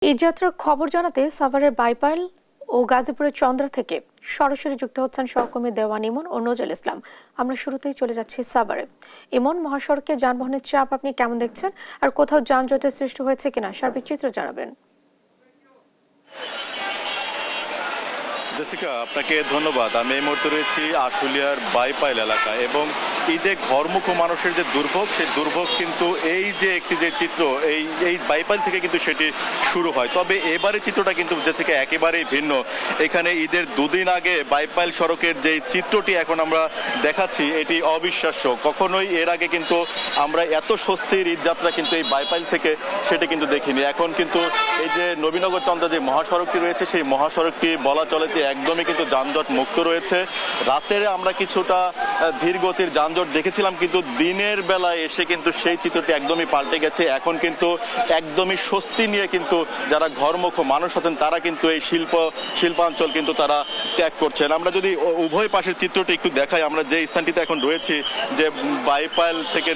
এই যাত্রার খবর জানাতে সাভারের বাইপাইল ও গাজীপুরের চন্দ্রা থেকে সরাসরি যুক্ত হচ্ছেন সহকর্মী দেওয়ান ইমন ও নজরুল ইসলাম। আমরা শুরুতেই চলে যাচ্ছি সাভারে। ইমন, মহাসড়কে যানবাহনের চাপ আপনি কেমন দেখছেন, আর কোথাও যানজটের সৃষ্টি হয়েছে কিনা সার্বিক চিত্র জানাবেন। জেসিকা, আপনাকে ধন্যবাদ। আমি এই মুহূর্তে রয়েছি আশুলিয়ার বাইপাইল এলাকা এবং ঈদে ঘরমুখ মানুষের যে দুর্ভোগ, সেই দুর্ভোগ কিন্তু এই যে একটি যে চিত্র এই বাইপাইল থেকে কিন্তু সেটি শুরু হয়। তবে এবারে চিত্রটা কিন্তু জেসিকা একেবারেই ভিন্ন। এখানে ঈদের দুদিন আগে বাইপাইল সড়কের যে চিত্রটি এখন আমরা দেখাচ্ছি এটি অবিশ্বাস্য। কখনোই এর আগে কিন্তু আমরা এত স্বস্তির ঈদযাত্রা কিন্তু এই বাইপাইল থেকে সেটি কিন্তু দেখিনি। এখন কিন্তু এই যে নবীনগর চন্দ্রা যে মহাসড়কটি রয়েছে, সেই মহাসড়কটি বলা চলে যে একদমই কিন্তু যানজট মুক্ত রয়েছে। রাতের আমরা কিছুটা ধীর গতির যানজট দেখেছিলাম, কিন্তু দিনের বেলায় এসে কিন্তু সেই চিত্রটি একদমই পাল্টে গেছে। এখন কিন্তু একদমই স্বস্তি নিয়ে কিন্তু যারা ঘরমুখ মানুষ আছেন তারা কিন্তু এই শিল্পাঞ্চল কিন্তু তারা ত্যাগ করছেন। আমরা যদি উভয় পাশের চিত্রটি একটু দেখাই, আমরা যে স্থানটিতে এখন রয়েছি, যে বাইপাইল থেকে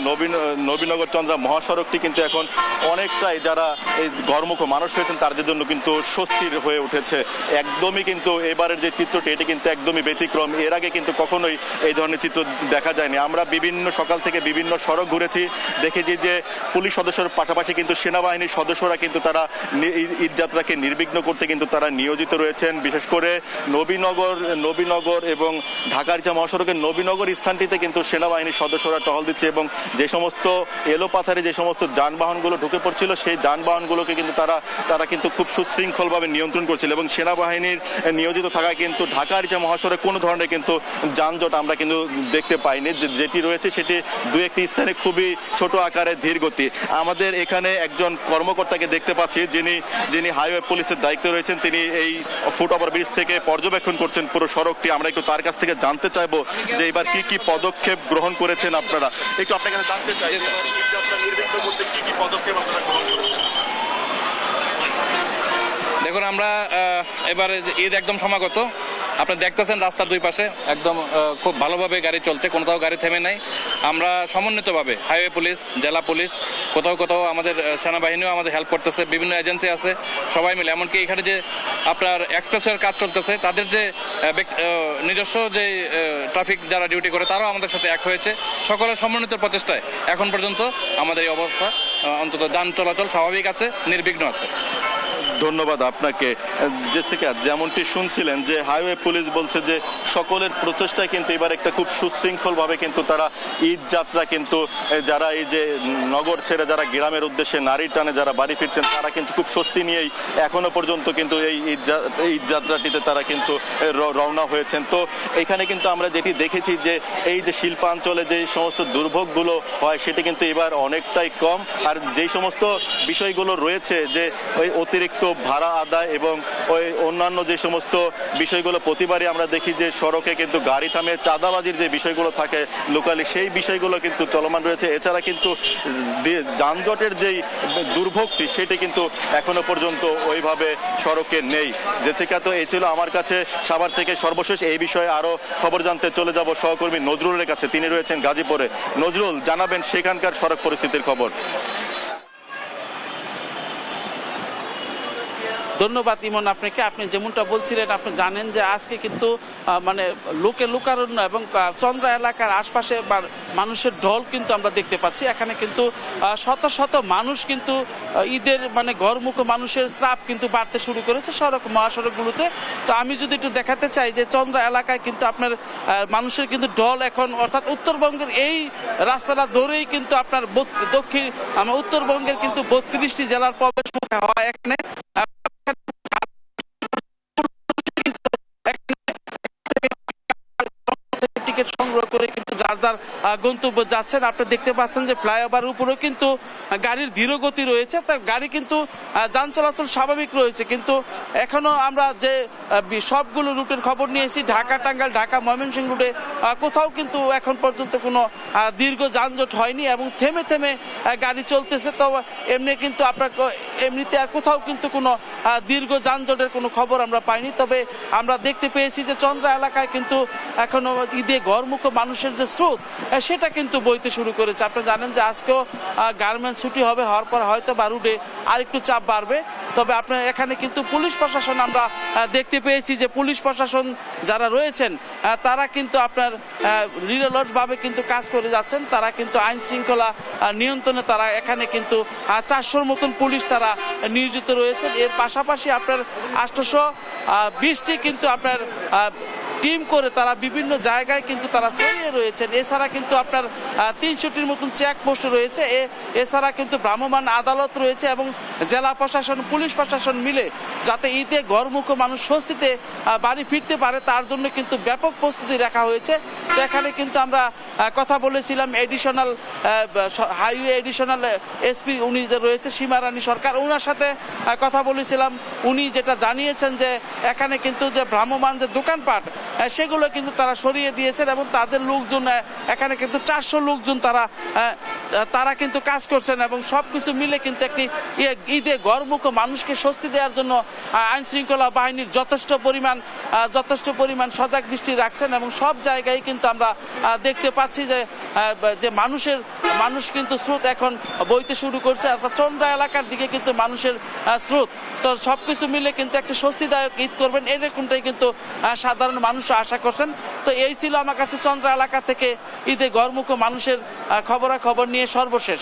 নবীনগর চন্দ্রা মহাসড়কটি কিন্তু এখন অনেকটাই যারা এই ঘরমুখ মানুষ হয়েছেন তাদের জন্য কিন্তু স্বস্তির হয়ে উঠেছে। একদমই কিন্তু এবারের যে চিত্রটি এটি কিন্তু একদমই ব্যতিক্রম। এর আগে কিন্তু কখনোই এই ধরনের চিত্র দেখা যায়নি। আমরা সকাল থেকে বিভিন্ন সড়ক ঘুরেছি, দেখেছি যে পুলিশ সদস্যের পাশাপাশি কিন্তু সেনাবাহিনীর সদস্যরা কিন্তু তারা ঈদযাত্রাকে নির্বিঘ্ন করতে কিন্তু তারা নিয়োজিত রয়েছেন। বিশেষ করে নবীনগর এবং ঢাকার যে মহাসড়কের নবীনগর স্থানটিতে কিন্তু সেনাবাহিনীর সদস্যরা টহল দিচ্ছে এবং যে সমস্ত এলোপাথারি যে সমস্ত যানবাহনগুলো ঢুকে পড়ছিল সেই যানবাহনগুলোকে কিন্তু তারা কিন্তু খুব সুশৃঙ্খলভাবে নিয়ন্ত্রণ করছিল এবং সেনাবাহিনীর নিয়োজিত থাকায় কিন্তু ঢাকার যে মহাসড়কে কোনো ধরনের কিন্তু যানজট আমরা কিন্তু দেখতে পাইনি। যেটি রয়েছে সেটি দু একটি স্থানে খুবই ছোট আকারে ধীর গতি। আমাদের এখানে একজন কর্মকর্তাকে দেখতে পাচ্ছি যিনি হাইওয়ে পুলিশের দায়িত্বে রয়েছেন। তিনি এই ফুট ওভার ব্রিজ থেকে পর্যবেক্ষণ করছেন পুরো সড়কটি। আমরা একটু তার কাছ থেকে জানতে চাইবো যে এবার কি পদক্ষেপ গ্রহণ করেছেন আপনারা। একটু আপনার কাছে জানতে চাই নির্বিঘ্ন করতে কি পদক্ষেপ আপনারা গ্রহণ করেছেন। দেখুন, আমরা এবারে ঈদ একদম সমাগত। আপনি দেখতেছেন রাস্তার দুই পাশে একদম খুব ভালোভাবে গাড়ি চলছে, কোথাও গাড়ি থেমে নাই। আমরা সমন্বিতভাবে হাইওয়ে পুলিশ, জেলা পুলিশ, কোথাও আমাদের সেনাবাহিনীও আমাদের হেল্প করতেছে, বিভিন্ন এজেন্সি আছে, সবাই মিলে। এমনকি এখানে যে আপনার এক্সপ্রেসওয়ের কাজ চলতেছে, তাদের যে নিজস্ব যে ট্রাফিক যারা ডিউটি করে তারাও আমাদের সাথে এক হয়েছে। সকলের সমন্বিত প্রচেষ্টায় এখন পর্যন্ত আমাদের এই অবস্থা, অন্তত যান চলাচল স্বাভাবিক আছে, নির্বিঘ্ন আছে। ধন্যবাদ আপনাকে। জেসিকা, যেমনটি শুনছিলেন যে হাইওয়ে পুলিশ বলছে যে সকলের প্রচেষ্টায় কিন্তু এবার একটা খুব সুশৃঙ্খলভাবে কিন্তু তারা ঈদ যাত্রা কিন্তু যারা এই যে নগর ছেড়ে যারা গ্রামের উদ্দেশ্যে নারীর টানে যারা বাড়ি ফিরছেন তারা কিন্তু খুব স্বস্তি নিয়েই এখনো পর্যন্ত কিন্তু এই ঈদ যাত্রাটিতে তারা কিন্তু রওনা হয়েছেন। তো এখানে কিন্তু আমরা যেটি দেখেছি যে এই যে শিল্পাঞ্চলে যে সমস্ত দুর্ভোগগুলো হয় সেটি কিন্তু এবার অনেকটাই কম। আর যেই সমস্ত বিষয়গুলো রয়েছে যে ওই অতিরিক্ত ভাড়া আদায় এবং ওই অন্যান্য যে সমস্ত বিষয়গুলো প্রতিবারই আমরা দেখি যে সড়কে কিন্তু গাড়ি থামে চাঁদাবাজির যে বিষয়গুলো থাকে লোকালি, সেই বিষয়গুলো কিন্তু চলমান রয়েছে। এছাড়া কিন্তু যানজটের যেই দুর্ভোগটি সেটি কিন্তু এখনো পর্যন্ত ওইভাবে সড়কে নেই। জেসিকা, তো এই ছিল আমার কাছে সাভার থেকে সর্বশেষ। এই বিষয়ে আরো খবর জানতে চলে যাব সহকর্মী নজরুলের কাছে, তিনি রয়েছেন গাজীপুরে। নজরুল, জানাবেন সেখানকার সড়ক পরিস্থিতির খবর। ধন্যবাদ ইমন আপনাকে। আপনি যেমনটা বলছিলেন, আপনি জানেন যে আজকে কিন্তু মানে লোকারণ্য এবং চন্দ্রা এলাকার আশপাশে মানুষের ঢল কিন্তু আমরা দেখতে পাচ্ছি। এখানে কিন্তু শত শত মানুষ কিন্তু ঈদের মানে ঘরমুখ মানুষের চাপ কিন্তু বাড়তে শুরু করেছে মহাসড়কগুলোতে। তো আমি যদি একটু দেখাতে চাই যে চন্দ্রা এলাকায় কিন্তু আপনার মানুষের কিন্তু ঢল এখন, অর্থাৎ উত্তরবঙ্গের এই রাস্তাটা ধরেই কিন্তু আপনার উত্তরবঙ্গের কিন্তু 32টি জেলার প্রবেশ মুখে হয় এখানে। টিকিট সংগ্রহ করে কিন্তু যার গন্তব্য যাচ্ছেন। আপনি দেখতে পাচ্ছেন যে ফ্লাইওভার উপরেও কিন্তু গাড়ির ধীরগতি রয়েছে, তার গাড়ি কিন্তু যান চলাচল স্বাভাবিক রয়েছে। কিন্তু এখনো আমরা যে সবগুলো রুটের খবর নিয়েছি, ঢাকা টাঙ্গাইল, ঢাকা ময়মনসিংহ রুটে কোথাও কিন্তু এখন পর্যন্ত কোনো দীর্ঘ যানজট হয়নি এবং থেমে থেমে গাড়ি চলতেছে। তো কিন্তু এমনিতে আর কোথাও কিন্তু কোনো দীর্ঘ যানজটের কোনো খবর আমরা পাইনি। তবে আমরা দেখতে পেয়েছি যে চন্দ্রা এলাকায় কিন্তু এখনো ঈদে ঘরমুখ মানুষের যে স্রোত সেটা কিন্তু বইতে শুরু করেছে। আপনারা জানেন যে আজকেও গার্মেন্টস ছুটি হবে, হওয়ার পর হয়তো বা রুটে আরেকটু চাপ বাড়বে। তবে আপনার এখানে কিন্তু পুলিশ প্রশাসন আমরা দেখতে পেয়েছি যে পুলিশ প্রশাসন যারা রয়েছেন তারা কিন্তু আপনার নিরলসভাবে কিন্তু কাজ করে যাচ্ছেন। তারা কিন্তু আইন শৃঙ্খলা নিয়ন্ত্রণে তারা এখানে কিন্তু 400-র মতন পুলিশ তারা নিয়োজিত রয়েছেন। এর পাশাপাশি আপনার 820টি কিন্তু আপনার টিম করে তারা বিভিন্ন জায়গায় কিন্তু তারা ছড়িয়ে রয়েছেন। এছাড়া কিন্তু আপনার 300টির মতন চেকপোস্ট রয়েছে। এছাড়া কিন্তু ভ্রাম্যমাণ আদালত রয়েছে এবং জেলা প্রশাসন পুলিশ প্রশাসন মিলে যাতে ঈদে ঘরমুখো মানুষ স্বস্তিতে বাড়ি ফিরতে পারে তার জন্য কিন্তু ব্যাপক প্রস্তুতি রাখা হয়েছে। তো এখানে কিন্তু আমরা কথা বলেছিলাম এডিশনাল হাইওয়ে এডিশনাল এসপি উনি যে রয়েছে সীমারানী সরকার, ওনার সাথে কথা বলেছিলাম। উনি যেটা জানিয়েছেন যে এখানে কিন্তু যে ভ্রাম্যমাণ যে দোকানপাট সেগুলো কিন্তু তারা সরিয়ে দিয়েছেন এবং তাদের লোকজন এখানে কিন্তু 400 লোকজন তারা কিন্তু কাজ করছেন এবং সবকিছু মিলে কিন্তু একটি ঈদে ঘরমুখো মানুষকে স্বস্তি দেওয়ার জন্য আইন শৃঙ্খলা বাহিনীর যথেষ্ট পরিমাণ সজাগ দৃষ্টি রাখছেন এবং সব জায়গায় কিন্তু আমরা দেখতে পাচ্ছি যে মানুষ কিন্তু স্রোত এখন বইতে শুরু করছে। অর্থাৎ চন্দ্রা এলাকার দিকে কিন্তু মানুষের স্রোত। তো সবকিছু মিলে কিন্তু একটা স্বস্তিদায়ক ঈদ করবেন এরকমটাই কিন্তু সাধারণ মানুষ আশা করছেন। তো এই ছিল আমার কাছে চন্দ্রা এলাকা থেকে ঈদে ঘরমুখো মানুষের খবরাখবর নিয়ে সর্বশেষ।